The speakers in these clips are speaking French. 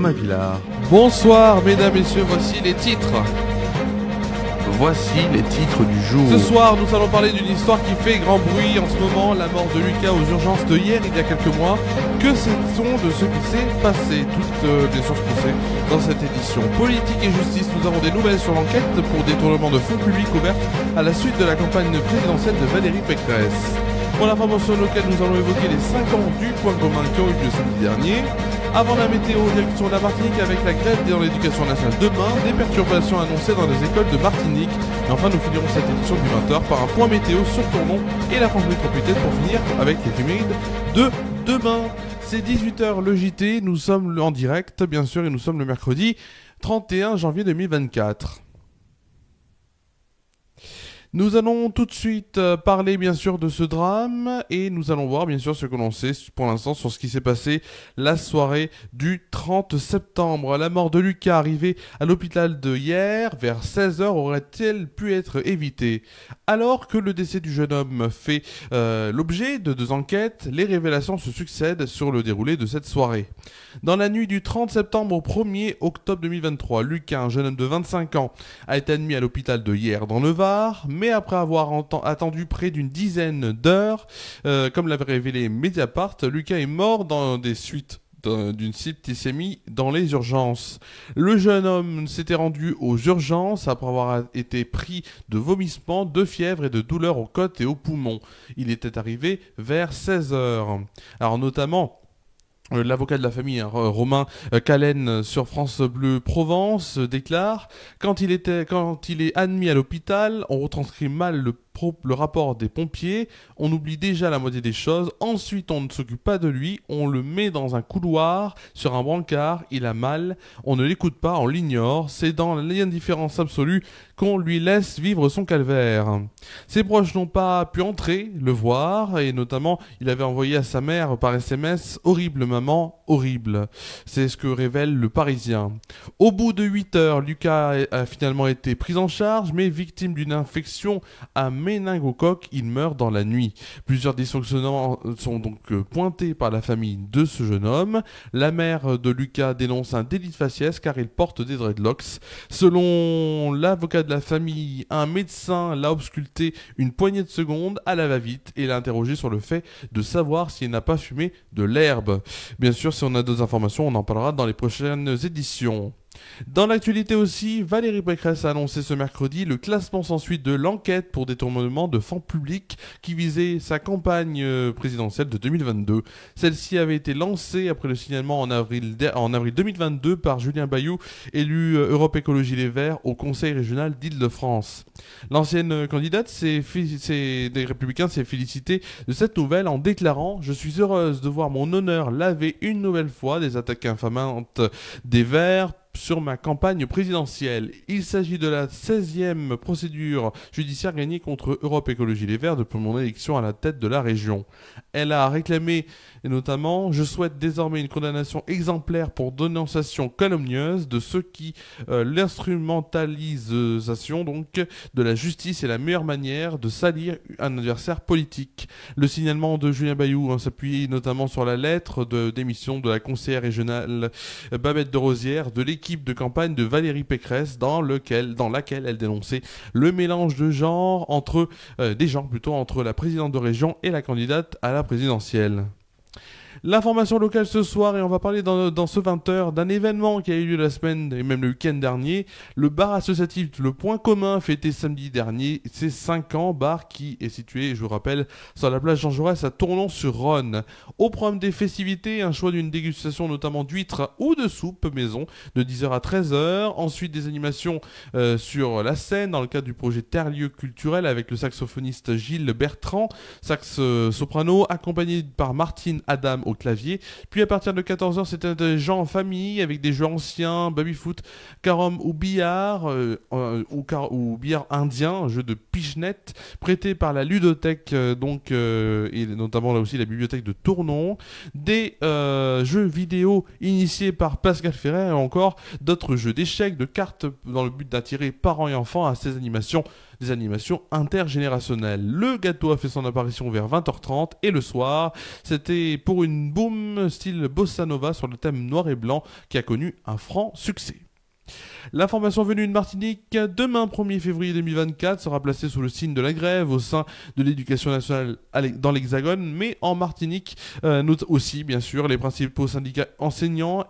Romain Villard. Bonsoir mesdames, messieurs, voici les titres. Voici les titres du jour. Ce soir, nous allons parler d'une histoire qui fait grand bruit en ce moment, la mort de Lucas aux urgences de hier, il y a quelques mois. Que sait-on de ce qui s'est passé? Toutes les sources qu'on sait dans cette édition. Politique et justice, nous avons des nouvelles sur l'enquête pour détournement de fonds publics ouverte à la suite de la campagne présidentielle de Valérie Pécresse. Pour l'information locale, nous allons évoquer les 5 ans du point commun qui ont eu lieu samedi dernier. Avant la météo, direction de la Martinique avec la grève dans l'éducation nationale demain, des perturbations annoncées dans les écoles de Martinique. Et enfin, nous finirons cette édition du 20h par un point météo sur Tournon et la France métropolitaine pour finir avec l'éphéméride de demain. C'est 18h le JT, nous sommes en direct bien sûr et nous sommes le mercredi 31 janvier 2024. Nous allons tout de suite parler bien sûr de ce drame et nous allons voir bien sûr ce que l'on sait pour l'instant sur ce qui s'est passé la soirée du 30 septembre. La mort de Lucas arrivée à l'hôpital de hier vers 16h aurait-elle pu être évitée? Alors que le décès du jeune homme fait l'objet de 2 enquêtes, les révélations se succèdent sur le déroulé de cette soirée. Dans la nuit du 30 septembre au 1er octobre 2023, Lucas, un jeune homme de 25 ans, a été admis à l'hôpital de Hyères dans le Var, mais après avoir attendu près d'une dizaine d'heures, comme l'avait révélé Mediapart, Lucas est mort dans des suites d'une septicémie dans les urgences. Le jeune homme s'était rendu aux urgences après avoir été pris de vomissements, de fièvre et de douleurs aux côtes et aux poumons. Il était arrivé vers 16h. Alors notamment, l'avocat de la famille, Romain Callen, sur France Bleu Provence, déclare « Quand il est admis à l'hôpital, on retranscrit mal le rapport des pompiers, on oublie déjà la moitié des choses, ensuite on ne s'occupe pas de lui, on le met dans un couloir, sur un brancard, il a mal, on ne l'écoute pas, on l'ignore, c'est dans l'indifférence absolue qu'on lui laisse vivre son calvaire. » Ses proches n'ont pas pu entrer, le voir, et notamment il avait envoyé à sa mère par SMS « Horrible maman, horrible ». C'est ce que révèle le Parisien. Au bout de 8 heures, Lucas a finalement été pris en charge, mais victime d'une infection à méningocoque, il meurt dans la nuit. Plusieurs dysfonctionnements sont donc pointés par la famille de ce jeune homme. La mère de Lucas dénonce un délit de faciès car il porte des dreadlocks. Selon l'avocat de la famille, un médecin l'a ausculté une poignée de secondes à la va-vite et l'a interrogé sur le fait de savoir s'il n'a pas fumé de l'herbe. Bien sûr, si on a d'autres informations, on en parlera dans les prochaines éditions. Dans l'actualité aussi, Valérie Pécresse a annoncé ce mercredi le classement sans suite de l'enquête pour détournement de fonds publics qui visait sa campagne présidentielle de 2022. Celle-ci avait été lancée après le signalement en avril 2022 par Julien Bayou, élu Europe Écologie Les Verts au Conseil régional d'Île-de-France. L'ancienne candidate des Républicains s'est félicitée de cette nouvelle en déclarant « Je suis heureuse de voir mon honneur laver une nouvelle fois des attaques infamantes des Verts sur ma campagne présidentielle. Il s'agit de la 16e procédure judiciaire gagnée contre Europe Écologie Les Verts depuis mon élection à la tête de la région. » Elle a réclamé notamment « Je souhaite désormais une condamnation exemplaire pour dénonciation calomnieuse de ceux qui l'instrumentalisation donc de la justice est la meilleure manière de salir un adversaire politique. » Le signalement de Julien Bayou s'appuie notamment sur la lettre de démission de la conseillère régionale Babette de Rosière de l'équipe de campagne de Valérie Pécresse dans laquelle elle dénonçait le mélange de genres entre la présidente de région et la candidate à la présidentielle. L'information locale ce soir, et on va parler dans ce 20h d'un événement qui a eu lieu la semaine et même le week-end dernier. Le bar associatif Le Point Commun fêtait samedi dernier ses 5 ans, bar qui est situé, je vous rappelle, sur la place Jean Jaurès à Tournon-sur-Rhône. Au programme des festivités, un choix d'une dégustation notamment d'huîtres ou de soupe maison de 10h à 13h. Ensuite des animations sur la scène dans le cadre du projet Terre-Lieux culturel avec le saxophoniste Gilles Bertrand, sax soprano, accompagné par Martine Adam au clavier. Puis à partir de 14h, c'était des gens en famille avec des jeux anciens, baby-foot, carom ou billard, ou billard indien, un jeu de pichenette prêté par la ludothèque, et notamment là aussi la bibliothèque de Tournon, des jeux vidéo initiés par Pascal Ferrer et encore d'autres jeux d'échecs, de cartes dans le but d'attirer parents et enfants à ces animations des animations intergénérationnelles. Le gâteau a fait son apparition vers 20h30 et le soir, c'était pour une boom style bossa nova sur le thème noir et blanc qui a connu un franc succès. L'information venue de Martinique, demain 1er février 2024, sera placée sous le signe de la grève au sein de l'éducation nationale dans l'Hexagone, mais en Martinique, note aussi, bien sûr, les principaux syndicats enseignants,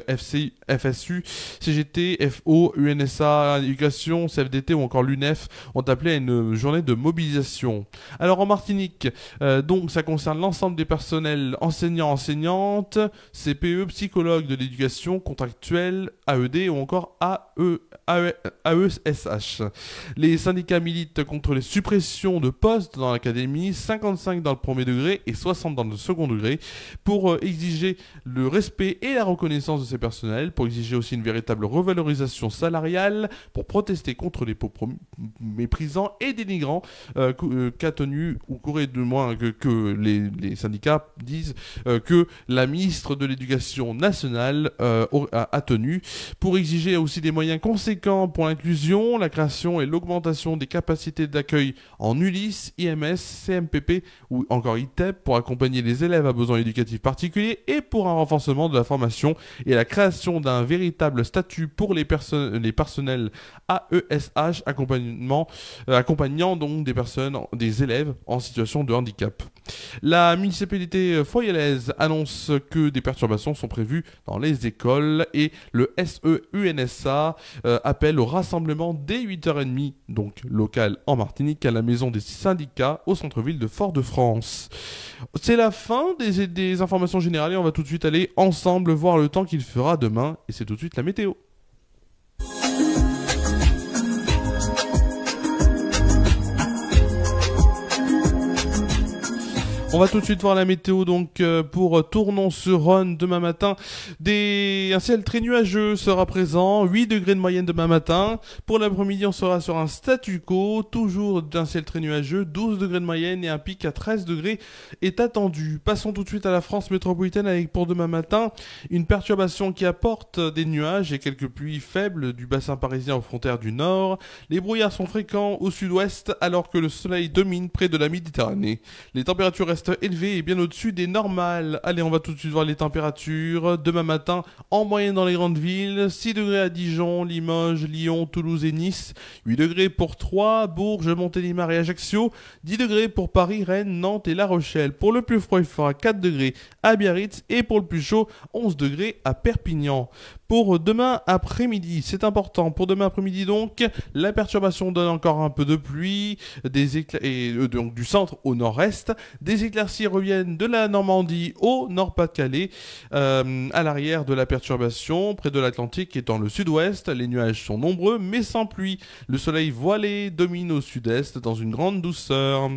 FSU, CGT, FO, UNSA, Éducation, CFDT ou encore l'UNEF ont appelé à une journée de mobilisation. Alors en Martinique, donc ça concerne l'ensemble des personnels enseignants, enseignantes, CPE, psychologues de l'éducation, contractuels, AED ou encore AESH. Les syndicats militent contre les suppressions de postes dans l'académie, 55 dans le premier degré et 60 dans le second degré, pour exiger le respect et la reconnaissance de ces personnels, pour exiger aussi une véritable revalorisation salariale, pour protester contre les propos méprisants et dénigrants qu'a tenu, ou qu'aurait de moins que les syndicats disent que la ministre de l'Éducation nationale a tenu, pour exiger aussi des moyens conséquents pour l'inclusion, la création et l'augmentation des capacités d'accueil en Ulysse, IMS, CMPP ou encore ITEP pour accompagner les élèves à besoins éducatifs particuliers et pour un renforcement de la formation et la création d'un véritable statut pour les personnels AESH accompagnant donc des élèves en situation de handicap. La municipalité foyalaise annonce que des perturbations sont prévues dans les écoles et le SEUNSA appelle au rassemblement dès 8h30, donc local en Martinique, à la maison des syndicats au centre-ville de Fort-de-France. C'est la fin des informations générales et on va tout de suite aller ensemble voir le temps qu'il fera demain et c'est tout de suite la météo. On va tout de suite voir la météo donc pour Tournon-sur-Rhône demain matin. Un ciel très nuageux sera présent, 8 degrés de moyenne demain matin. Pour l'après-midi, on sera sur un statu quo, toujours d'un ciel très nuageux, 12 degrés de moyenne et un pic à 13 degrés est attendu. Passons tout de suite à la France métropolitaine avec pour demain matin une perturbation qui apporte des nuages et quelques pluies faibles du bassin parisien aux frontières du nord. Les brouillards sont fréquents au sud-ouest alors que le soleil domine près de la Méditerranée. Les températures restent élevées et bien au-dessus des normales. Allez, on va tout de suite voir les températures. Demain matin, en moyenne dans les grandes villes, 6 degrés à Dijon, Limoges, Lyon, Toulouse et Nice, 8 degrés pour Troyes, Bourges, Montélimar et Ajaccio, 10 degrés pour Paris, Rennes, Nantes et La Rochelle. Pour le plus froid, il fera 4 degrés à Biarritz et pour le plus chaud, 11 degrés à Perpignan. Pour demain après-midi, c'est important. Pour demain après-midi donc, la perturbation donne encore un peu de pluie, donc du centre au nord-est. Des éclaircies reviennent de la Normandie au Nord-Pas-de-Calais, à l'arrière de la perturbation, près de l'Atlantique et dans le sud-ouest. Les nuages sont nombreux mais sans pluie. Le soleil voilé domine au sud-est dans une grande douceur.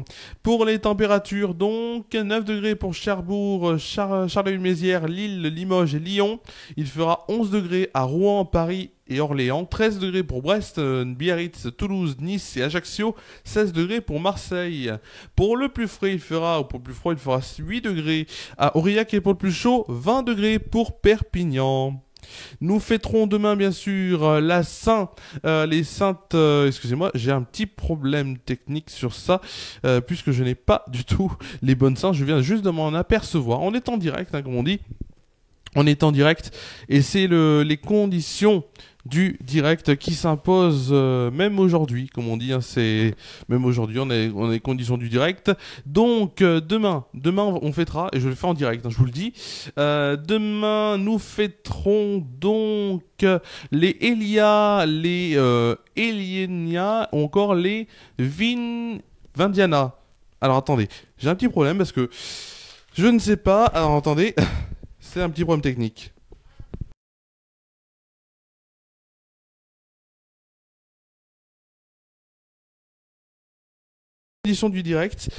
Pour les températures donc, 9 degrés pour Cherbourg, Charleville-Mézières, Lille, Limoges et Lyon. Il fera 11 degrés à Rouen, Paris et Orléans, 13 degrés pour Brest, Biarritz, Toulouse, Nice et Ajaccio, 16 degrés pour Marseille. Pour le plus frais, il fera 8 degrés à Aurillac et pour le plus chaud, 20 degrés pour Perpignan. Nous fêterons demain bien sûr les saintes... excusez-moi, j'ai un petit problème technique sur ça, puisque je n'ai pas du tout les bonnes saintes, je viens juste de m'en apercevoir. On est en direct, comme on dit. On est en direct et c'est les conditions du direct qui s'imposent même aujourd'hui, comme on dit, hein, c'est même aujourd'hui on a les conditions du direct. Donc demain on fêtera et je le fais en direct, hein, je vous le dis. Demain nous fêterons donc les Elia, les Elienia, ou encore les Vindiana. Alors attendez, j'ai un petit problème parce que je ne sais pas. Alors attendez. C'est un petit problème technique. Édition du direct.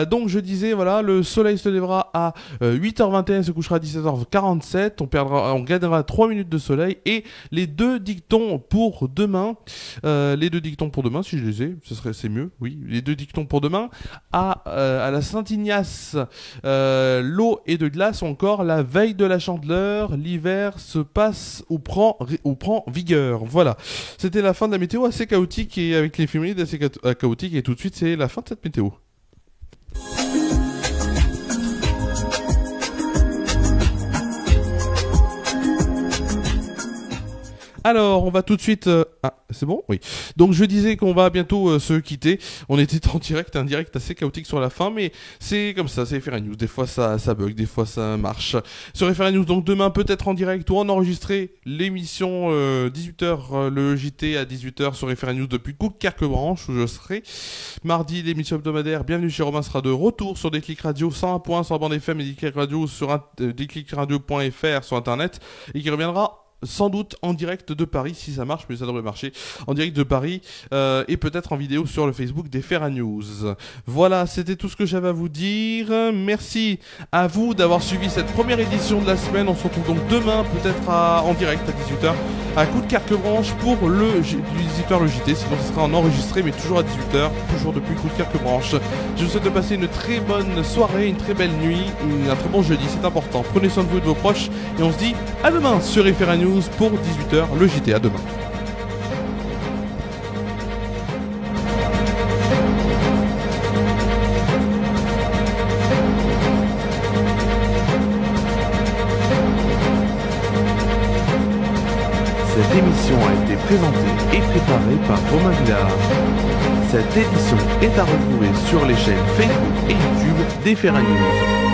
Donc je disais, voilà, le soleil se lèvera à 8h21, se couchera à 17h47, on gagnera 3 minutes de soleil, et les deux dictons pour demain, si je les ai, c'est mieux, oui, les deux dictons pour demain, à la Saint-Ignace, l'eau est de glace, encore la veille de la Chandeleur, l'hiver se passe ou prend vigueur. Voilà, c'était la fin de la météo assez chaotique, et avec l'éphéméride assez chaotique, et tout de suite c'est la fin de cette météo. Alors, on va tout de suite... Ah, c'est bon? Oui. Donc, je disais qu'on va bientôt se quitter. On était en direct, un direct assez chaotique sur la fin, mais c'est comme ça, c'est FR News. Des fois, ça bug, des fois, ça marche. Sur FR News, donc demain, peut-être en direct ou en enregistré, l'émission 18h, le JT à 18h sur FR News depuis Coudekerque-Branche, où je serai. Mardi, l'émission hebdomadaire Bienvenue chez Romain sera de retour sur Déclic Radio 101.1 sur la bande FM et Déclic Radio sur déclicradio.fr sur Internet, et qui reviendra sans doute en direct de Paris, si ça marche, mais ça devrait marcher, en direct de Paris, et peut-être en vidéo sur le Facebook des FR News. Voilà, c'était tout ce que j'avais à vous dire. Merci à vous d'avoir suivi cette première édition de la semaine. On se retrouve donc demain, peut-être en direct à 18h, à Coudekerque-Branche pour le 18h le JT, sinon ce sera en enregistré, mais toujours à 18h, toujours depuis Coudekerque-Branche. Je vous souhaite de passer une très bonne soirée, une très belle nuit, un très bon jeudi, c'est important. Prenez soin de vous et de vos proches, et on se dit à demain sur FR News pour 18h, le JT. À demain. Cette émission a été présentée et préparée par Romain Villard. Cette édition est à retrouver sur les chaînes Facebook et YouTube des FR News.